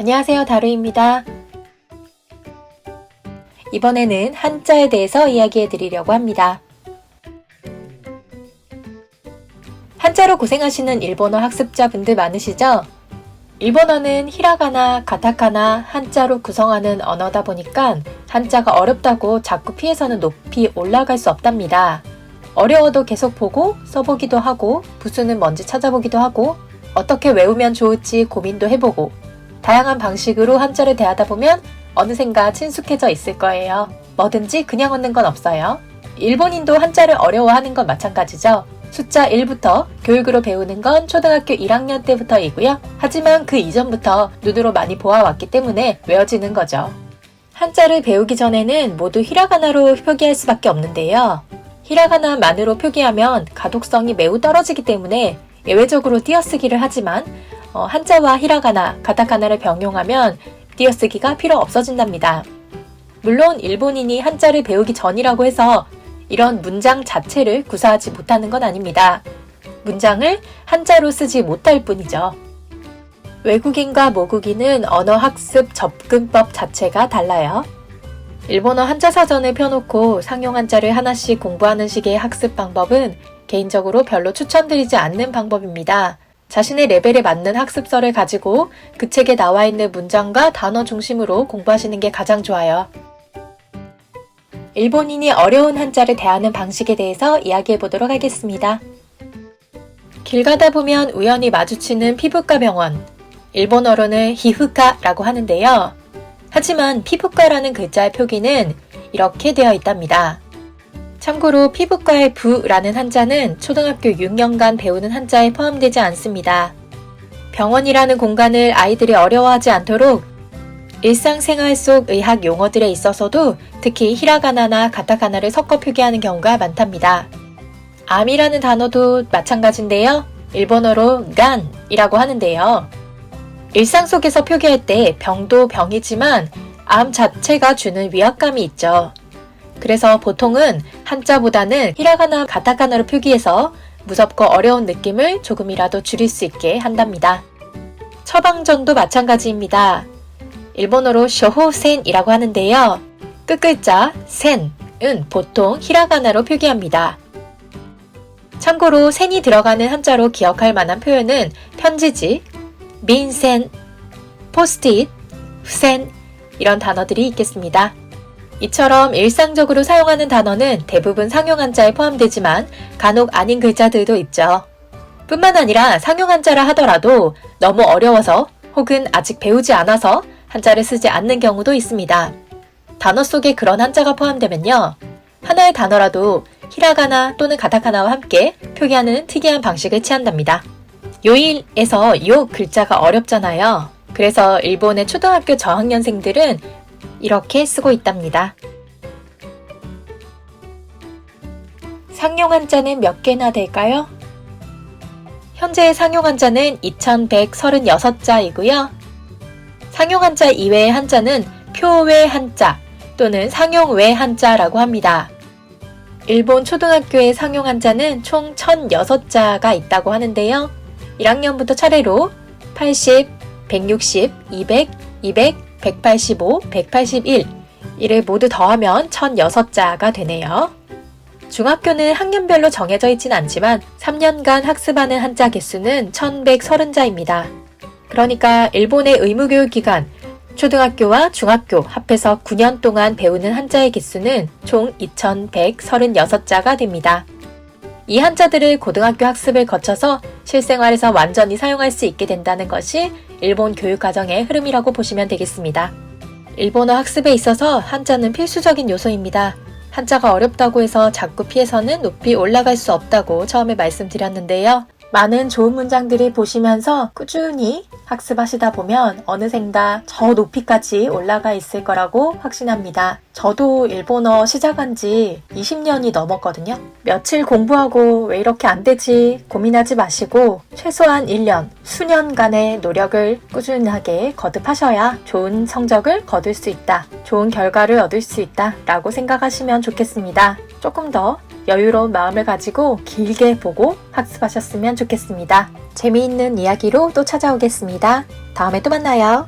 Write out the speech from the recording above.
안녕하세요, 다루입니다. 이번에는 한자에 대해서 이야기해 드리려고 합니다. 한자로 고생하시는 일본어 학습자분들 많으시죠? 일본어는 히라가나, 가타카나, 한자로 구성하는 언어다 보니까 한자가 어렵다고 자꾸 피해서는 높이 올라갈 수 없답니다. 어려워도 계속 보고 써보기도 하고 부수는 뭔지 찾아보기도 하고 어떻게 외우면 좋을지 고민도 해보고 다양한 방식으로 한자를 대하다 보면 어느샌가 친숙해져 있을 거예요. 뭐든지 그냥 얻는 건 없어요. 일본인도 한자를 어려워하는 건 마찬가지죠. 숫자 1부터 교육으로 배우는 건 초등학교 1학년 때부터이고요. 하지만 그 이전부터 눈으로 많이 보아왔기 때문에 외워지는 거죠. 한자를 배우기 전에는 모두 히라가나로 표기할 수밖에 없는데요. 히라가나만으로 표기하면 가독성이 매우 떨어지기 때문에 예외적으로 띄어쓰기를 하지만 한자와 히라가나, 가타카나를 병용하면 띄어쓰기가 필요 없어진답니다. 물론 일본인이 한자를 배우기 전이라고 해서 이런 문장 자체를 구사하지 못하는 건 아닙니다. 문장을 한자로 쓰지 못할 뿐이죠. 외국인과 모국인은 언어 학습 접근법 자체가 달라요. 일본어 한자 사전을 펴놓고 상용 한자를 하나씩 공부하는 식의 학습 방법은 개인적으로 별로 추천드리지 않는 방법입니다. 자신의 레벨에 맞는 학습서를 가지고 그 책에 나와 있는 문장과 단어 중심으로 공부하시는 게 가장 좋아요. 일본인이 어려운 한자를 대하는 방식에 대해서 이야기해 보도록 하겠습니다. 길 가다 보면 우연히 마주치는 피부과 병원, 일본어로는 히프카라고 하는데요. 하지만 피부과라는 글자의 표기는 이렇게 되어 있답니다. 참고로 피부과의 부라는 한자는 초등학교 6년간 배우는 한자에 포함되지 않습니다. 병원이라는 공간을 아이들이 어려워하지 않도록 일상생활 속 의학 용어들에 있어서도 특히 히라가나나 가타카나를 섞어 표기하는 경우가 많답니다. 암이라는 단어도 마찬가지인데요. 일본어로 간이라고 하는데요. 일상 속에서 표기할 때 병도 병이지만 암 자체가 주는 위압감이 있죠. 그래서 보통은 한자보다는 히라가나, 가타카나로 표기해서 무섭고 어려운 느낌을 조금이라도 줄일 수 있게 한답니다. 처방전도 마찬가지입니다. 일본어로 쇼호센이라고 하는데요. 끝글자 센은 보통 히라가나로 표기합니다. 참고로 센이 들어가는 한자로 기억할 만한 표현은 편지지, 민센, 포스트잇, 후센 이런 단어들이 있겠습니다. 이처럼 일상적으로 사용하는 단어는 대부분 상용 한자에 포함되지만 간혹 아닌 글자들도 있죠. 뿐만 아니라 상용 한자라 하더라도 너무 어려워서 혹은 아직 배우지 않아서 한자를 쓰지 않는 경우도 있습니다. 단어 속에 그런 한자가 포함되면요. 하나의 단어라도 히라가나 또는 가타카나와 함께 표기하는 특이한 방식을 취한답니다. 요일에서 요 글자가 어렵잖아요. 그래서 일본의 초등학교 저학년생들은 이렇게 쓰고 있답니다. 상용 한자는 몇 개나 될까요? 현재 상용 한자는 2136자이고요. 상용 한자 이외의 한자는 표외 한자 또는 상용외 한자라고 합니다. 일본 초등학교의 상용 한자는 총 1006자가 있다고 하는데요. 1학년부터 차례로 80, 160, 200, 200, 185, 181 이를 모두 더하면 1006자가 되네요. 중학교는 학년별로 정해져 있진 않지만 3년간 학습하는 한자 개수는 1130자입니다. 그러니까 일본의 의무교육기관, 초등학교와 중학교 합해서 9년 동안 배우는 한자의 개수는 총 2136자가 됩니다. 이 한자들을 고등학교 학습을 거쳐서 실생활에서 완전히 사용할 수 있게 된다는 것이 일본 교육과정의 흐름이라고 보시면 되겠습니다. 일본어 학습에 있어서 한자는 필수적인 요소입니다. 한자가 어렵다고 해서 자꾸 피해서는 높이 올라갈 수 없다고 처음에 말씀드렸는데요. 많은 좋은 문장들을 보시면서 꾸준히 학습하시다 보면 어느샌가 저 높이까지 올라가 있을 거라고 확신합니다. 저도 일본어 시작한 지 20년이 넘었거든요. 며칠 공부하고 왜 이렇게 안 되지 고민하지 마시고 최소한 1년, 수년간의 노력을 꾸준하게 거듭하셔야 좋은 성적을 거둘 수 있다. 좋은 결과를 얻을 수 있다 라고 생각하시면 좋겠습니다. 조금 더 여유로운 마음을 가지고 길게 보고 학습하셨으면 좋겠습니다. 재미있는 이야기로 또 찾아오겠습니다. 다음에 또 만나요.